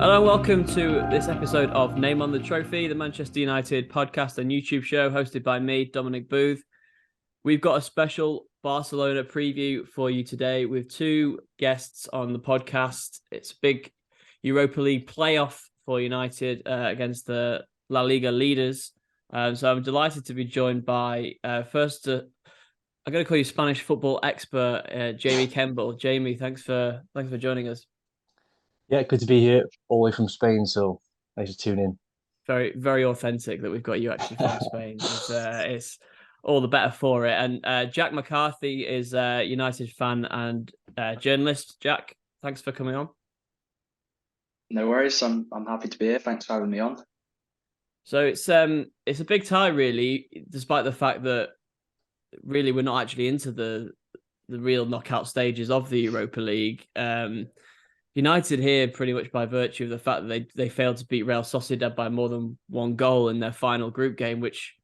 Hello and welcome to this episode of Name on the Trophy, the Manchester United podcast and YouTube show hosted by me, Dominic Booth. We've got a special Barcelona preview for you today with two guests on the podcast. It's a big Europa League playoff for United against the La Liga leaders. So I'm delighted to be joined by, I'm going to call you Spanish football expert, Jamie Kemble. Jamie, thanks for joining us. Yeah, good to be here all the way from Spain, so thanks for tuning in. Very, very authentic that we've got you actually from Spain. It's all the better for it. And Jack McCarthy is a United fan and journalist. Jack, thanks for coming on. No worries. I'm happy to be here. Thanks for having me on. So it's a big tie, really, despite the fact that really we're not actually into the real knockout stages of the Europa League. United here pretty much by virtue of the fact that they failed to beat Real Sociedad by more than one goal in their final group game, which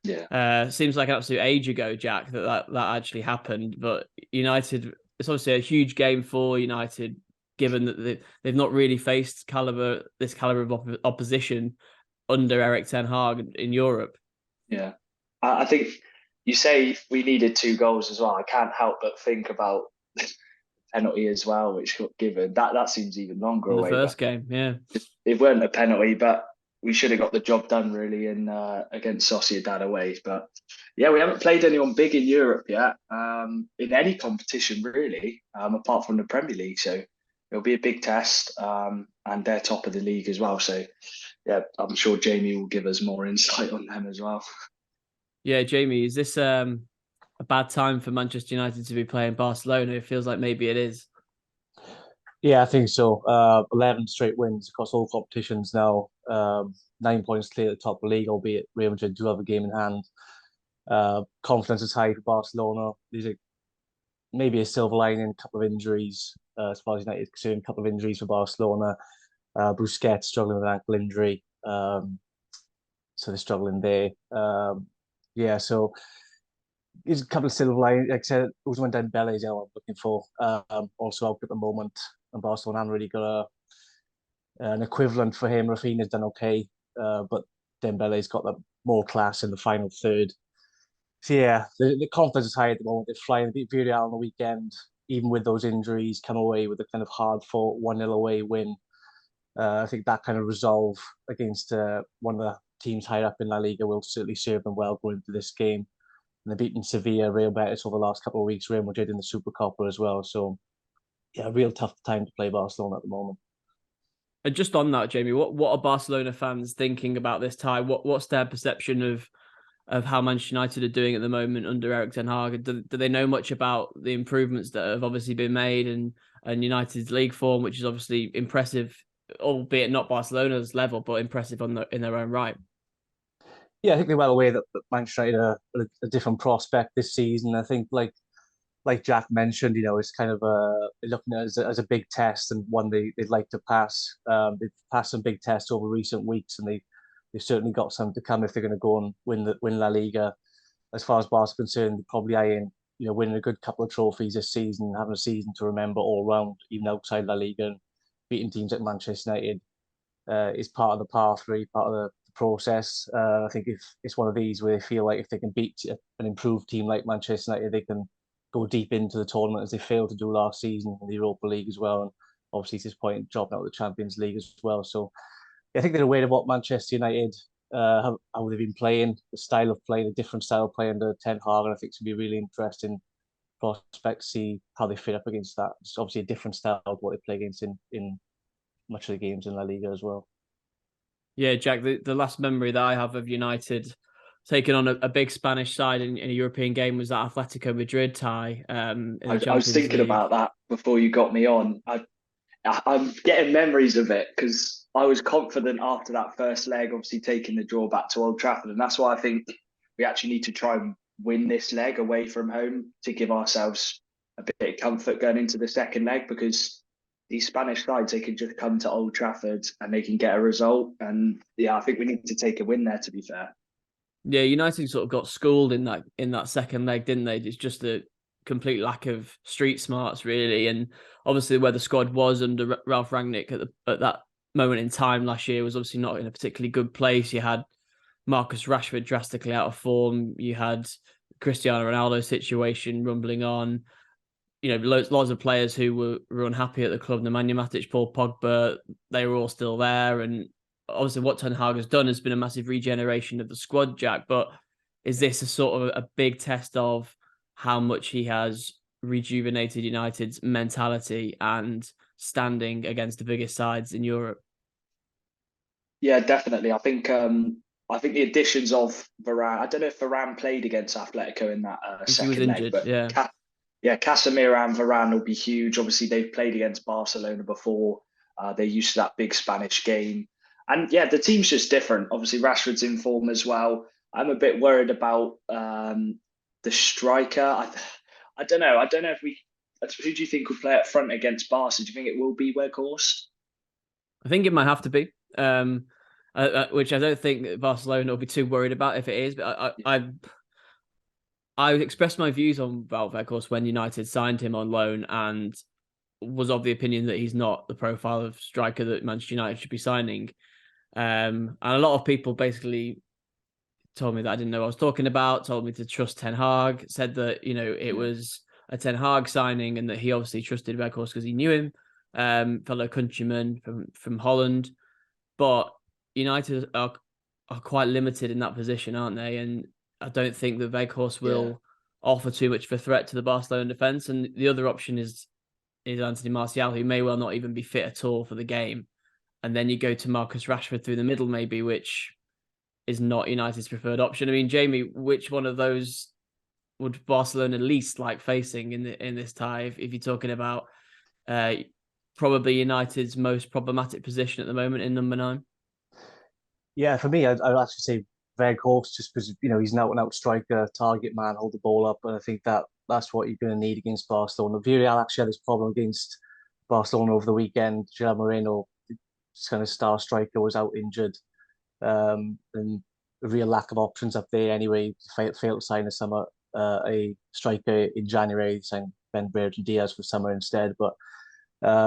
seems like an absolute age ago, Jack, that actually happened. But United, it's obviously a huge game for United, given that they've not really faced this caliber of opposition under Erik ten Hag in Europe. Yeah, I think you say we needed 2 goals as well. I can't help but think about penalty as well, which got given. That seems even longer away. The first game, yeah. It weren't a penalty, but we should have got the job done really in against Sociedad away. But yeah, we haven't played anyone big in Europe yet, in any competition really, apart from the Premier League. So it'll be a big test, and they're top of the league as well. So yeah, I'm sure Jamie will give us more insight on them as well. Yeah, Jamie, is this a bad time for Manchester United to be playing Barcelona? It feels like maybe it is. Yeah, I think so. 11 straight wins across all competitions now. 9 points clear at the top of the league, albeit Real Madrid do have a game in hand. Confidence is high for Barcelona. There's maybe a silver lining, a couple of injuries as far as United is concerned, a couple of injuries for Barcelona. Busquets struggling with an ankle injury, so they're struggling there. So there's a couple of silver linings. Like I said, Ousmane Dembele is what I'm looking for. Also out at the moment, and Barcelona haven't really got an equivalent for him. Rafinha's done okay, but Dembele's got the more class in the final third. So yeah, the confidence is high at the moment. They're flying. Beat Villarreal on the weekend, even with those injuries, come away with a kind of hard-fought 1-0 away win. I think that kind of resolve against one of the teams higher up in La Liga will certainly serve them well going into this game. And they've beaten Sevilla, Real Betis over the last couple of weeks, Real Madrid in the Supercopa as well. So, yeah, a real tough time to play Barcelona at the moment. And just on that, Jamie, what are Barcelona fans thinking about this tie? What's their perception of how Manchester United are doing at the moment under Erik ten Hag? Do they know much about the improvements that have obviously been made and United's league form, which is obviously impressive, albeit not Barcelona's level, but impressive in their own right? Yeah, I think they're well aware that Manchester United are a different prospect this season. I think, like Jack mentioned, it's kind of looking at it as a big test and one they'd like to pass. They've passed some big tests over recent weeks, and they've certainly got some to come if they're going to go and win La Liga. As far as Barca's concerned, they're probably eyeing winning a good couple of trophies this season, having a season to remember all round, even outside La Liga, and beating teams like Manchester United is part of the path, really part of the process. I think if it's one of these where they feel like if they can beat an improved team like Manchester United, they can go deep into the tournament as they failed to do last season in the Europa League as well. And obviously, at this point, dropping out of the Champions League as well. So I think they're aware of what Manchester United, how they've been playing, the style of play, the different style of play under Ten Hag. And I think it's going to be really interesting prospect to see how they fit up against that. It's obviously a different style of what they play against in much of the games in La Liga as well. Yeah, Jack, the last memory that I have of United taking on a big Spanish side in a European game was that Atletico Madrid tie. I was thinking about that before you got me on. I'm getting memories of it because I was confident after that first leg, obviously taking the draw back to Old Trafford. And that's why I think we actually need to try and win this leg away from home to give ourselves a bit of comfort going into the second leg, because these Spanish sides, they can just come to Old Trafford and they can get a result. And yeah, I think we need to take a win there, to be fair. Yeah, United sort of got schooled in that second leg, didn't they? It's just a complete lack of street smarts, really. And obviously, where the squad was under Ralph Rangnick at that moment in time last year was obviously not in a particularly good place. You had Marcus Rashford drastically out of form. You had Cristiano Ronaldo situation rumbling on. Lots of players who were unhappy at the club. Nemanja Matic, Paul Pogba, they were all still there. And obviously what Ten Hag has done has been a massive regeneration of the squad, Jack. But is this a sort of a big test of how much he has rejuvenated United's mentality and standing against the biggest sides in Europe? Yeah, definitely. I think the additions of Varane. I don't know if Varane played against Atletico in that I think he was second leg, injured, but yeah. Casemiro and Varane will be huge. Obviously, they've played against Barcelona before. They're used to that big Spanish game, and yeah, the team's just different. Obviously, Rashford's in form as well. I'm a bit worried about the striker. I don't know. I don't know if we. Who do you think will play up front against Barca? Do you think it will be Weghorst? I think it might have to be, which I don't think Barcelona will be too worried about if it is. But I expressed my views on Weghorst when United signed him on loan and was of the opinion that he's not the profile of striker that Manchester United should be signing. And a lot of people basically told me that I didn't know what I was talking about, told me to trust Ten Hag, said that, it was a Ten Hag signing and that he obviously trusted Weghorst because he knew him, fellow countryman from Holland. But United are quite limited in that position, aren't they? And I don't think that Weghorst will offer too much of a threat to the Barcelona defence. And the other option is Anthony Martial, who may well not even be fit at all for the game. And then you go to Marcus Rashford through the middle, maybe, which is not United's preferred option. I mean, Jamie, which one of those would Barcelona least like facing in this tie? If you're talking about probably United's most problematic position at the moment in number 9. Yeah, for me, I'd actually say Weghorst, just because he's an out-and-out striker, target man, hold the ball up, and I think that's what you're going to need against Barcelona. Villarreal actually had this problem against Barcelona over the weekend. Gerard Moreno, kind of star striker, was out injured, and a real lack of options up there. Anyway, failed to sign a striker in January, signed Ben Brereton Diaz for summer instead. But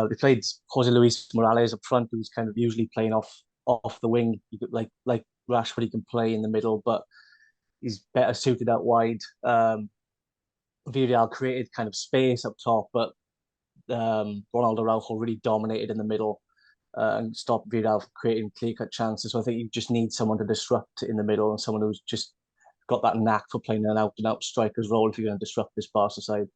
they played Jose Luis Morales up front, who's kind of usually playing off the wing. You could, like Rashford, he can play in the middle, but he's better suited out wide. Villarreal created kind of space up top, but Ronaldo Araujo really dominated in the middle and stopped Villarreal from creating clear-cut chances. So I think you just need someone to disrupt in the middle and someone who's just got that knack for playing an out-and-out striker's role if you're going to disrupt this Barca side.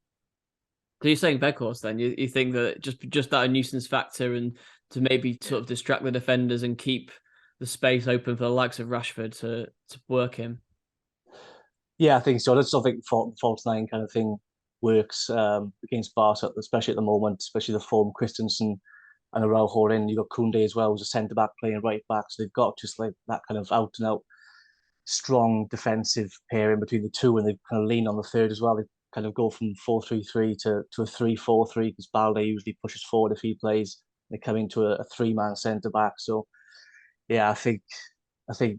So you're saying Weghorst then? You think that just that a nuisance factor and to maybe sort of distract the defenders and keep the space open for the likes of Rashford to work him? Yeah, I think so. I still think false nine kind of thing works against Barca, especially at the moment, especially the form Christensen and Araujo in. You've got Koundé as well, who's a centre-back playing right back. So they've got just like that kind of out-and-out strong defensive pairing between the two, and they kind of lean on the third as well. They kind of go from 4-3-3 to a 3-4-3 because Balde usually pushes forward if he plays. They come into a 3-man centre back. So yeah, I think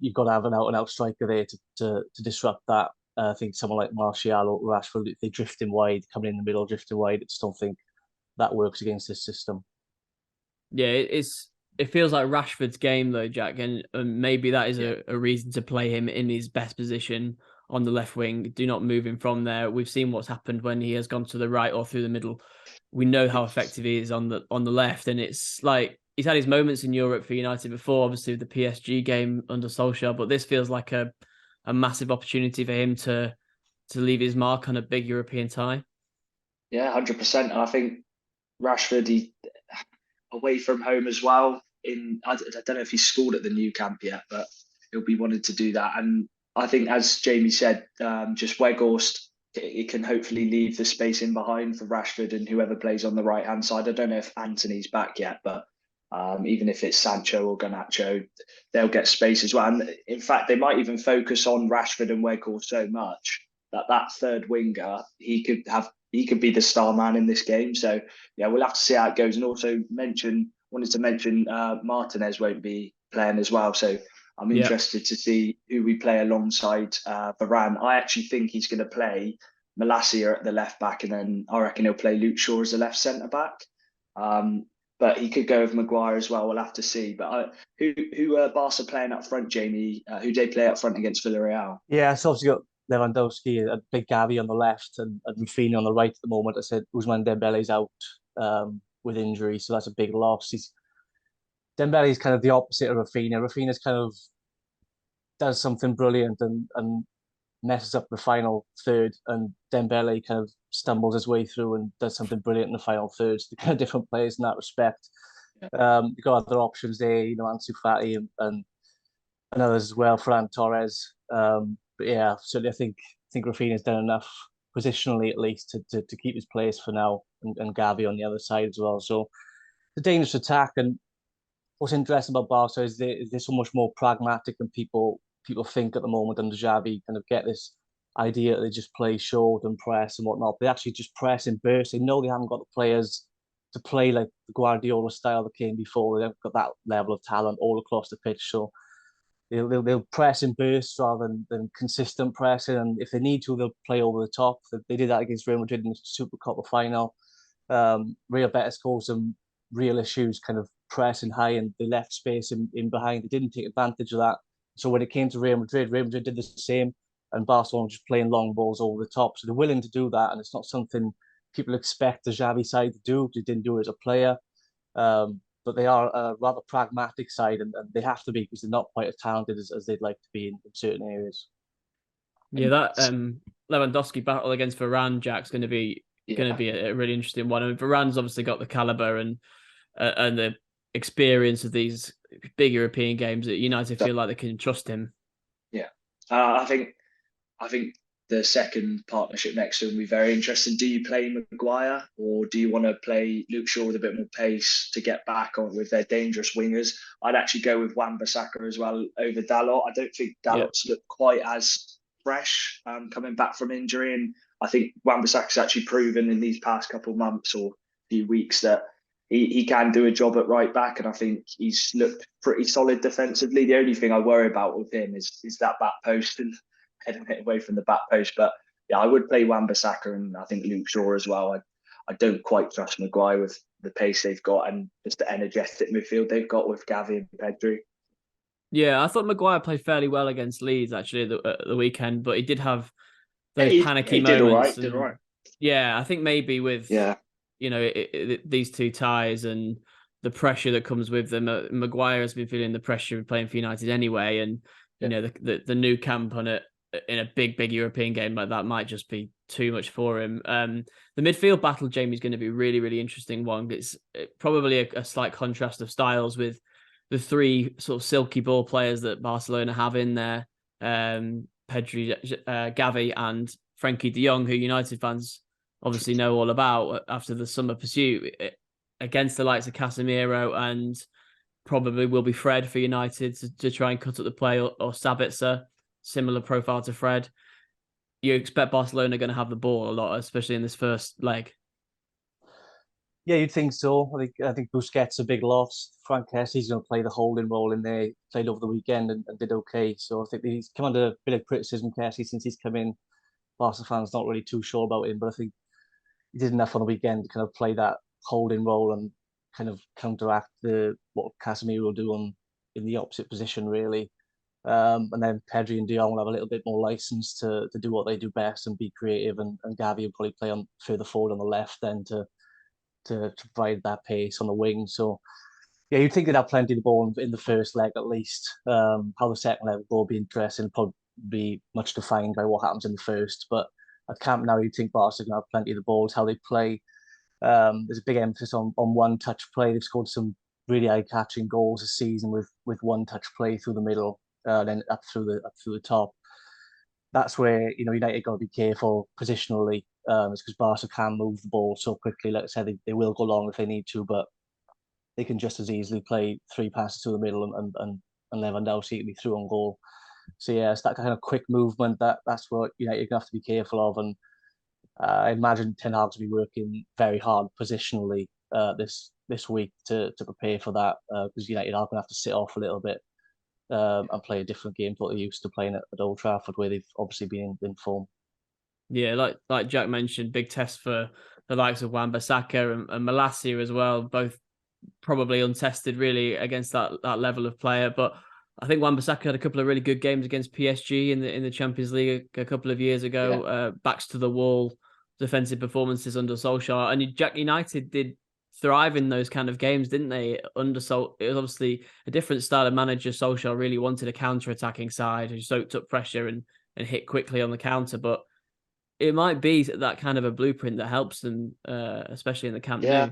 you've got to have an out striker there to disrupt that. I think someone like Martial or Rashford, if they drift in wide, coming in the middle, drifting wide, I just don't think that works against this system. Yeah, it feels like Rashford's game though, Jack, and maybe that is a reason to play him in his best position on the left wing. Do not move him from there. We've seen what's happened when he has gone to the right or through the middle. We know how effective he is on the left, and it's like he's had his moments in Europe for United before, obviously with the PSG game under Solskjaer, but this feels like a massive opportunity for him to leave his mark on a big European tie. Yeah, 100%. And I think Rashford, he away from home as well. I don't know if he's scored at the new camp yet, but he'll be wanting to do that. And I think, as Jamie said, just Weghorst, it can hopefully leave the space in behind for Rashford and whoever plays on the right hand side. I don't know if Anthony's back yet, but even if it's Sancho or Garnacho, they'll get space as well. And in fact, they might even focus on Rashford and Weghorst so much that third winger, he could be the star man in this game. So yeah, we'll have to see how it goes. And also wanted to mention Martinez won't be playing as well. So I'm interested to see who we play alongside Varane. I actually think he's going to play Malacia at the left back, and then I reckon he'll play Luke Shaw as the left centre back. but he could go with Maguire as well. We'll have to see. But who are Barca playing up front, Jamie? Who do they play up front against Villarreal? Yeah, so obviously got Lewandowski, a big Gavi on the left, and Rafinha on the right at the moment. I said Ousmane Dembele's out with injury, so that's a big loss. Dembele's kind of the opposite of Rafinha. Rafinha's kind of does something brilliant and messes up the final third, and Dembele kind of stumbles his way through and does something brilliant in the final third. So they're kind of different players in that respect. You've got other options there, Ansu Fati and others as well, Ferran Torres. But yeah, certainly I think Rafinha's done enough positionally at least to keep his place for now, and Gavi on the other side as well. So the dangerous attack, and what's interesting about Barca is they're so much more pragmatic than people think at the moment. And Xavi kind of get this idea that they just play short and press and whatnot. They actually just press and burst. They know they haven't got the players to play like the Guardiola style that came before. They've got that level of talent all across the pitch. So they'll press and burst rather than consistent pressing. And if they need to, they'll play over the top. They did that against Real Madrid in the Super Cup final. Real Betis caused some real issues, kind of pressing high, and they left space in behind. They didn't take advantage of that. So when it came to Real Madrid did the same, and Barcelona just playing long balls over the top. So they're willing to do that, and it's not something people expect the Xavi side to do. They didn't do it as a player. But they are a rather pragmatic side, and they have to be because they're not quite as talented as they'd like to be in certain areas. Yeah, that Lewandowski battle against Varane, Jack's going to be a really interesting one. I mean, Varane's obviously got the caliber and the experience of these big European games that United feel like they can trust him. Yeah, I think the second partnership next to him will be very interesting. Do you play Maguire, or do you want to play Luke Shaw with a bit more pace to get back on with their dangerous wingers? I'd actually go with Wan-Bissaka as well over Dalot. I don't think Dalot's looked quite as fresh coming back from injury, and I think Wan-Bissaka's actually proven in these past couple of months or few weeks that he can do a job at right back, and I think he's looked pretty solid defensively. The only thing I worry about with him is that back post and heading it away from the back post. But yeah, I would play Wan-Bissaka, and I think Luke Shaw as well. I don't quite trust Maguire with the pace they've got and just the energetic midfield they've got with Gavi and Pedri. Yeah, I thought Maguire played fairly well against Leeds actually the weekend, but he did have those panicky moments. Did all right. Yeah, I think maybe with these two ties and the pressure that comes with them, Maguire has been feeling the pressure of playing for United anyway, and the new camp on it in a big European game like that might just be too much for him. The midfield battle, Jamie, is going to be a really, really interesting one. It's probably a slight contrast of styles with the three sort of silky ball players that Barcelona have in there, Pedri, Gavi, and Frenkie de Jong, who United fans obviously know all about after the summer pursuit, against the likes of Casemiro, and probably will be Fred for United to try and cut up the play, or Sabitzer, similar profile to Fred. You expect Barcelona going to have the ball a lot, especially in this first leg. Yeah, you'd think so. I think Busquets a big loss. Frank Kessie's going to play the holding role in there. Played over the weekend and did okay. So I think he's come under a bit of criticism, Kessie, since he's come in. Barca fans not really too sure about him, but I think he did enough on the weekend to kind of play that holding role and kind of counteract what Casemiro will do in the opposite position, really. And then Pedri and De Jong will have a little bit more license to do what they do best and be creative, and Gavi will probably play on further forward on the left then to provide that pace on the wing. So yeah, you'd think they'd have plenty of the ball in the first leg at least. How the second leg will be interesting, probably be much defined by what happens in the first. But at camp now, you'd think Barca are going to have plenty of the balls. How they play, there's a big emphasis on one-touch play. They've scored some really eye-catching goals this season with one-touch play through the middle, then up through the top. That's where United got to be careful positionally. It's because Barca can move the ball so quickly. Like I said, they will go long if they need to, but they can just as easily play three passes to the middle and Lewandowski can be through on goal. So yeah, it's that kind of quick movement that's what you're going to have to be careful of. And I imagine Ten Hag's will be working very hard positionally this week to prepare for that, because United are going to have to sit off a little bit and play a different game to what they're used to playing at Old Trafford, where they've obviously been in form. Yeah, like Jack mentioned, big test for the likes of Wan-Bissaka and Malacia as well. Both probably untested really against that level of player. But I think Wan-Bissaka had a couple of really good games against PSG in the Champions League a couple of years ago. Backs to the wall defensive performances under Solskjaer, and Jack United did thrive in those kind of games, didn't they? Under it was obviously a different style of manager. Solskjaer really wanted a counter-attacking side who soaked up pressure and hit quickly on the counter. But it might be that kind of a blueprint that helps them, especially in the Camp Nou.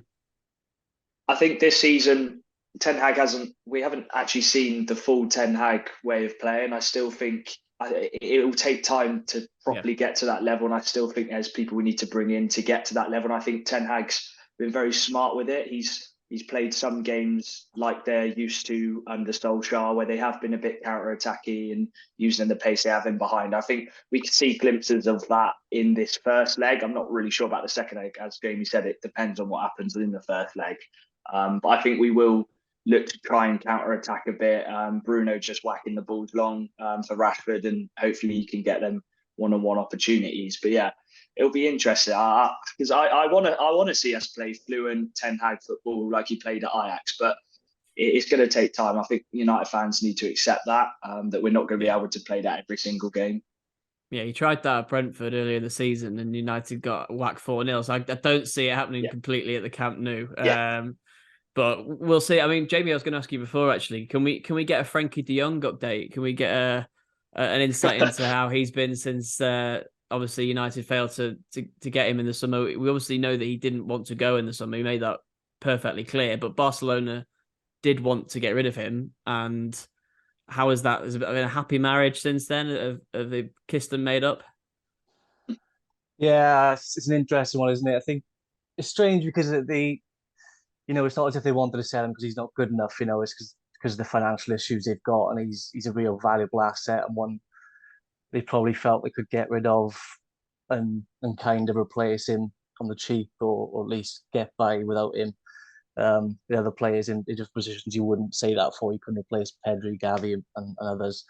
I think this season Ten Hag we haven't actually seen the full Ten Hag way of playing. I still think it will take time to properly get to that level. And I still think there's people we need to bring in to get to that level. And I think Ten Hag's been very smart with it. He's played some games like they're used to under Solskjaer, where they have been a bit counter-attacky and using the pace they have in behind. I think we could see glimpses of that in this first leg. I'm not really sure about the second leg. As Jamie said, it depends on what happens in the first leg. But I think we will look to try and counter-attack a bit. Bruno just whacking the balls long for Rashford, and hopefully he can get them one-on-one opportunities. But yeah, it'll be interesting because I want to see us play fluent Ten Hag football like he played at Ajax, but it's going to take time. I think United fans need to accept that we're not going to be able to play that every single game. Yeah, he tried that at Brentford earlier in the season, and United got whacked 4-0. So I don't see it happening completely at the Camp Nou. But we'll see. I mean, Jamie, I was going to ask you before, actually, can we get a Frenkie de Jong update? Can we get an insight into how he's been since obviously United failed to get him in the summer? We obviously know that he didn't want to go in the summer. He made that perfectly clear. But Barcelona did want to get rid of him. And how is that? Has it been a happy marriage since then? Have they kissed and made up? Yeah, it's an interesting one, isn't it? I think it's strange because it's not as if they wanted to sell him because he's not good enough. It's because of the financial issues they've got, and he's a real valuable asset and one they probably felt they could get rid of and kind of replace him on the cheap, or at least get by without him. The other players in just positions you wouldn't say that for. You couldn't replace Pedri, Gavi, and others.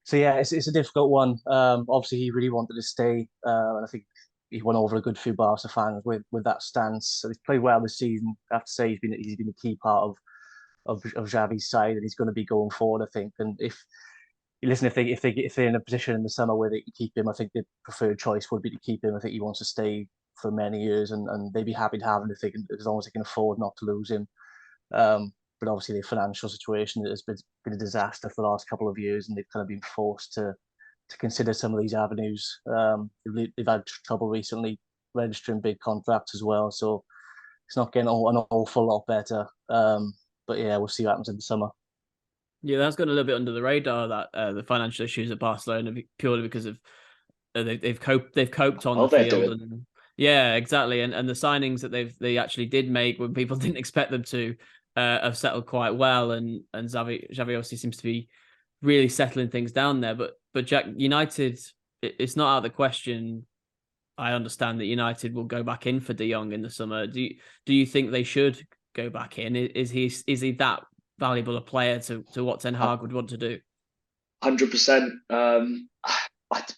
So yeah, it's a difficult one. Obviously, he really wanted to stay, and I think he won over a good few Barca fans with that stance. So he's played well this season. I have to say he's been a key part of Xavi's side, and he's going to be going forward, I think. And if they're in a position in the summer where they can keep him, I think the preferred choice would be to keep him. I think he wants to stay for many years, and they'd be happy to have him as long as they can afford not to lose him. But obviously, the financial situation has been a disaster for the last couple of years, and they've kind of been forced to consider some of these avenues. They've had trouble recently registering big contracts as well, so it's not getting an awful lot better. But yeah, we'll see what happens in the summer. Yeah, that's gone a little bit under the radar, that the financial issues at Barcelona, purely because of they've coped on the field. And yeah, exactly. And the signings that they actually did make when people didn't expect them to have settled quite well. And Xavi obviously seems to be really settling things down there. But Jack, United, it's not out of the question. I understand that United will go back in for De Jong in the summer. Do you think they should go back in? Is he that valuable a player to what Ten Hag would want to do? 100%.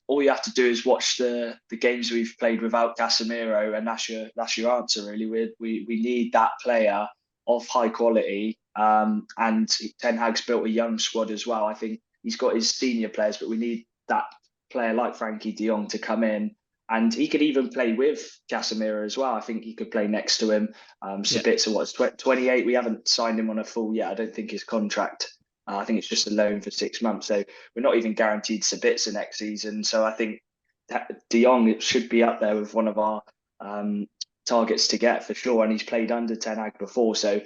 All you have to do is watch the games we've played without Casemiro, and that's your answer, really. We need that player of high quality, and Ten Hag's built a young squad as well. I think he's got his senior players, but we need that player like Frenkie de Jong to come in, and he could even play with Casemiro as well. I think he could play next to him. Sabitzer, what's 28? We haven't signed him on a full yet. I don't think his contract. I think it's just a loan for 6 months. So we're not even guaranteed Sabitzer next season. So I think De Jong should be up there with one of our targets to get for sure. And he's played under Ten Hag before. So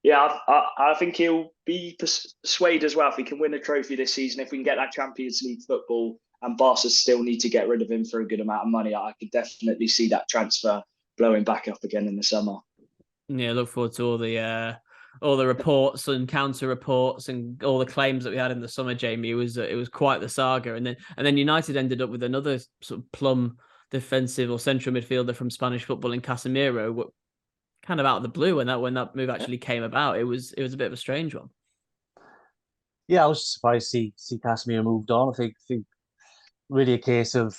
yeah, I think he'll be persuaded as well if we can win a trophy this season. If we can get that Champions League football, and Barca still need to get rid of him for a good amount of money, I could definitely see that transfer blowing back up again in the summer. Yeah, look forward to all the reports and counter reports and all the claims that we had in the summer, Jamie. It was quite the saga, and then United ended up with another sort of plum defensive or central midfielder from Spanish football in Casemiro, kind of out of the blue when that move actually came about. It was a bit of a strange one. Yeah, I was surprised to see Casemiro moved on. I think really a case of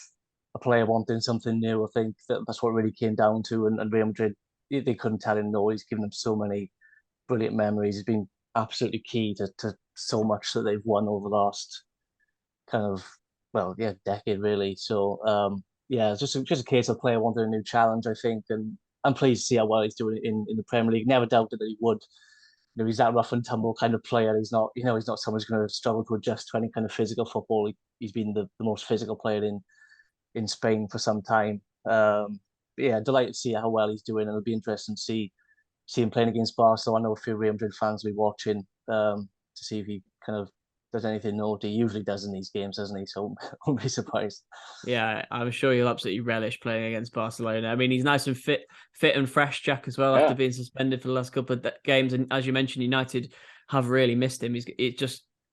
a player wanting something new. I think that's what it really came down to, and Real Madrid, they couldn't tell him no. He's given them so many brilliant memories. He's been absolutely key to so much that they've won over the last kind of, well, yeah, decade really. So yeah, it's just a case of player wanting a new challenge, I think, and I'm pleased to see how well he's doing in the Premier League. Never doubted that he would. He's that rough and tumble kind of player. He's not, he's not someone who's going to struggle to adjust to any kind of physical football. He's been the most physical player in Spain for some time. Yeah, delighted to see how well he's doing, and it'll be interesting to see him playing against Barca. I know a few Real Madrid fans will be watching to see if he kind of does anything naughty. He usually does in these games, doesn't he? So I won't be surprised. Yeah, I'm sure you'll absolutely relish playing against Barcelona. I mean, he's nice and fit and fresh, Jack, as well, after being suspended for the last couple of games. And as you mentioned, United have really missed him.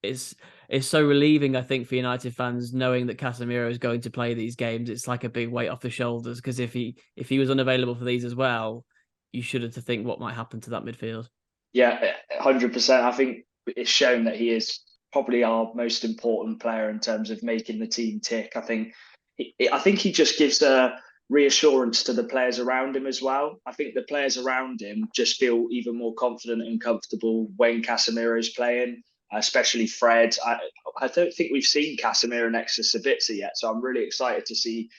It's so relieving, I think, for United fans knowing that Casemiro is going to play these games. It's like a big weight off the shoulders, because if he was unavailable for these as well, you shudder to think what might happen to that midfield. Yeah, 100%. I think it's shown that he is probably our most important player in terms of making the team tick. I think he just gives a reassurance to the players around him as well. I think the players around him just feel even more confident and comfortable when Casemiro is playing, especially Fred. I don't think we've seen Casemiro next to Sabitzer yet, so I'm really excited to see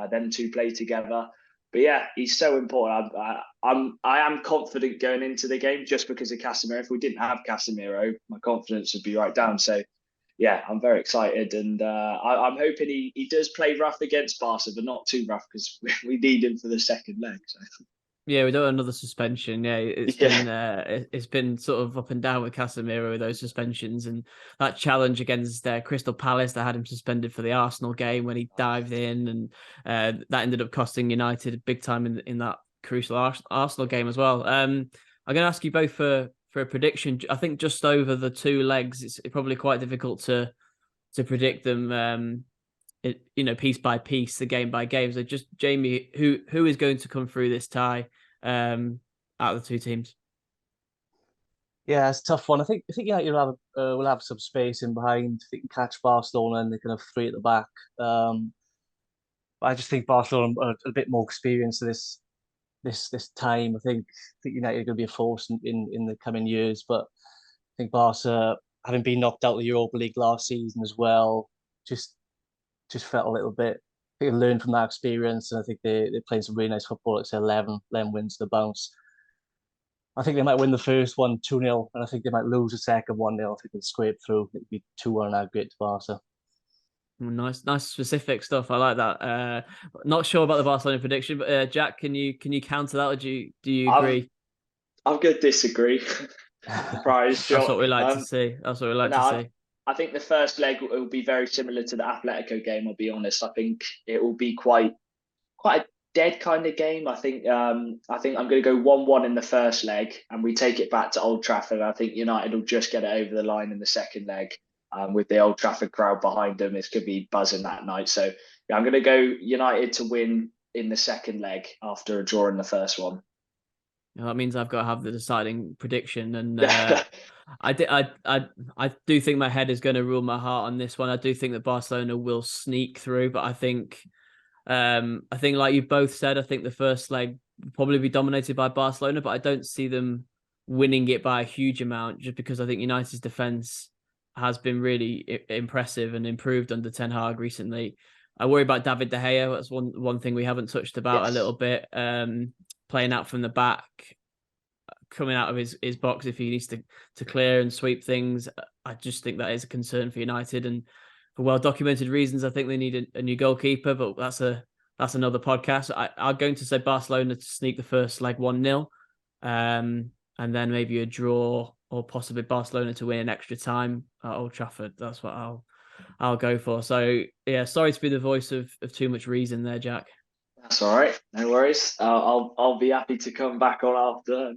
them two play together. But yeah, he's so important. I am confident going into the game just because of Casemiro. If we didn't have Casemiro, my confidence would be right down. So yeah, I'm very excited, and I'm hoping he does play rough against Barca, but not too rough, because we need him for the second leg. So. Yeah, we don't want another suspension. Yeah, it's been sort of up and down with Casemiro with those suspensions, and that challenge against Crystal Palace that had him suspended for the Arsenal game when he dived in, and that ended up costing United big time in that crucial Arsenal game as well. I'm going to ask you both for a prediction. I think just over the two legs, it's probably quite difficult to predict them. Piece by piece, the game by game. So just Jamie, who is going to come through this tie out of the two teams? Yeah, it's a tough one. I think United will have some space in behind. I think you can catch Barcelona and they can have three at the back. But I just think Barcelona are a bit more experienced this time. I think United are going to be a force in the coming years. But I think Barca, having been knocked out of the Europa League last season as well, just felt a little bit. I think they learned from that experience, and I think they're playing some really nice football. Like say 11 wins to the bounce. I think they might win the first one 2-0, and I think they might lose the second 1-0. I think they'll scrape through. It'd be 2-1 aggregate to Barca. Nice specific stuff. I like that. Not sure about the Barcelona prediction, but Jack, can you counter that, or do you agree? I'm going to disagree. Surprise, John. That's what we like to see. I think the first leg will be very similar to the Atletico game. I'll be honest. I think it will be quite a dead kind of game. I think I'm going to go 1-1 in the first leg, and we take it back to Old Trafford. I think United will just get it over the line in the second leg. With the Old Trafford crowd behind them, it's going to be buzzing that night. So yeah, I'm going to go United to win in the second leg after a draw in the first one. That means I've got to have the deciding prediction, and I do think my head is going to rule my heart on this one. I do think that Barcelona will sneak through, but I think like you both said, I think the first leg will probably be dominated by Barcelona, but I don't see them winning it by a huge amount, just because I think United's defense has been really impressive and improved under Ten Hag recently. I worry about David De Gea. That's one thing we haven't touched about a little bit. Playing out from the back, coming out of his box if he needs to clear and sweep things. I just think that is a concern for United, and for well-documented reasons, I think they need a new goalkeeper, but that's another podcast. I'm going to say Barcelona to sneak the first leg 1-0, and then maybe a draw, or possibly Barcelona to win in extra time at Old Trafford. That's what I'll go for. So yeah, sorry to be the voice of too much reason there, Jack. That's all right. No worries. I'll be happy to come back on after.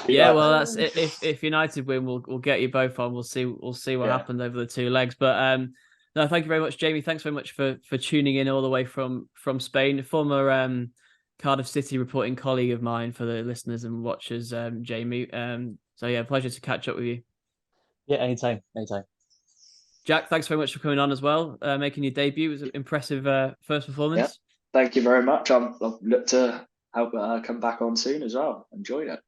Yeah, well, that's if United win, we'll get you both on. We'll see what happened over the two legs. But no, thank you very much, Jamie. Thanks very much for tuning in all the way from Spain. Former Cardiff City reporting colleague of mine, for the listeners and watchers, Jamie. So yeah, pleasure to catch up with you. Yeah, anytime. Jack, thanks very much for coming on as well, making your debut. It was an impressive first performance. Yeah, thank you very much. I'll look to help come back on soon as well. Enjoyed it.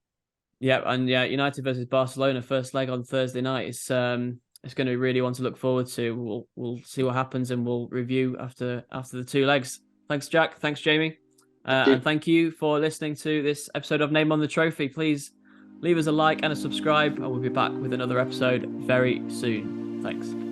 Yeah, and yeah, United versus Barcelona, first leg on Thursday night. It's going to be really one to look forward to. We'll see what happens, and we'll review after the two legs. Thanks, Jack. Thanks, Jamie. And thank you for listening to this episode of Name on the Trophy. Please leave us a like and a subscribe, and we'll be back with another episode very soon. Thanks.